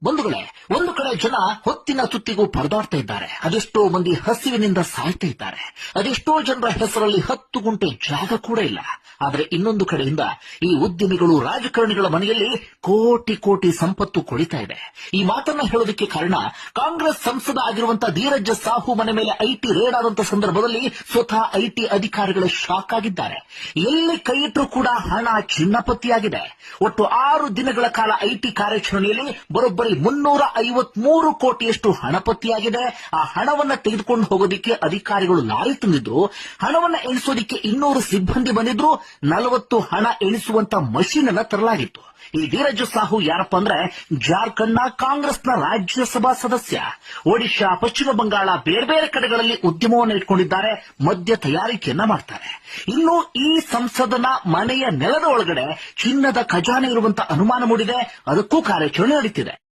ಬಂಧುಗಳೇ, ಒಂದು ಕಡೆ ಜನ ಹೊತ್ತಿನ ತುತ್ತಿಗೂ ಪರದಾಡ್ತಾ ಇದ್ದಾರೆ. ಅದೆಷ್ಟೋ ಮಂದಿ ಹಸಿವಿನಿಂದ ಸಾಯ್ತಾ ಇದ್ದಾರೆ. ಅದೆಷ್ಟೋ ಜನರ ಹೆಸರಲ್ಲಿ 10 ಗುಂಟೆ ಜಾಗ ಕೂಡ ಇಲ್ಲ. ಆದರೆ ಇನ್ನೊಂದು ಕಡೆಯಿಂದ ಈ ಉದ್ಯಮಿಗಳು, ರಾಜಕಾರಣಿಗಳ ಮನೆಯಲ್ಲಿ ಕೋಟಿ ಕೋಟಿ ಸಂಪತ್ತು ಕೊಳಿತಾ ಇದೆ. ಈ ಮಾತನ್ನ ಹೇಳೋದಕ್ಕೆ ಕಾರಣ, ಕಾಂಗ್ರೆಸ್ ಸಂಸದ ಆಗಿರುವಂತಹ ಧೀರಜ್ ಸಾಹು ಮನೆ ಮೇಲೆ ಐಟಿ ರೇಡ್ ಆದಂತ ಸಂದರ್ಭದಲ್ಲಿ ಸ್ವತಃ ಐಟಿ ಅಧಿಕಾರಿಗಳೇ ಶಾಕ್ ಆಗಿದ್ದಾರೆ. ಎಲ್ಲಿ ಕೈ ಇಟ್ಟರೂ ಕೂಡ ಹಣ ಚಿನ್ನಪತ್ತಿಯಾಗಿದೆ. ಒಟ್ಟು 6 ದಿನಗಳ ಕಾಲ ಐಟಿ ಕಾರ್ಯಾಚರಣೆಯಲ್ಲಿ ಬರೋಬ್ಬರಿ 353 ಕೋಟಿಯಷ್ಟು ಹಣ ಪತ್ತೆಯಾಗಿದೆ. ಆ ಹಣವನ್ನ ತೆಗೆದುಕೊಂಡು ಹೋಗೋದಿಕ್ಕೆ ಅಧಿಕಾರಿಗಳು ಲಾರಿ ತಂದಿದ್ರು. ಹಣವನ್ನ ಎಣಿಸೋದಿಕ್ಕೆ 200 ಸಿಬ್ಬಂದಿ ಬಂದಿದ್ರು. 40 ಹಣ ಎಣಿಸುವಂತ ಮಷೀನ್ ಅನ್ನ ತರಲಾಗಿತ್ತು. ಈ ಧೀರಜ್ ಸಾಹು ಯಾರಪ್ಪ ಅಂದ್ರೆ, ಜಾರ್ಖಂಡ್ನ ಕಾಂಗ್ರೆಸ್ನ ರಾಜ್ಯಸಭಾ ಸದಸ್ಯ. ಒಡಿಶಾ, ಪಶ್ಚಿಮ ಬಂಗಾಳ, ಬೇರೆ ಬೇರೆ ಕಡೆಗಳಲ್ಲಿ ಉದ್ಯಮವನ್ನು ಇಟ್ಕೊಂಡಿದ್ದಾರೆ. ಮದ್ಯ ತಯಾರಿಕೆಯನ್ನ ಮಾಡ್ತಾರೆ. ಇನ್ನು ಈ ಸಂಸದನ ಮನೆಯ ನೆಲದ ಒಳಗಡೆ ಚಿನ್ನದ ಖಜಾನೆ ಇರುವಂತ ಅನುಮಾನ ಮೂಡಿದೆ. ಅದಕ್ಕೂ ಕಾರ್ಯಾಚರಣೆ ನಡೀತಿದೆ.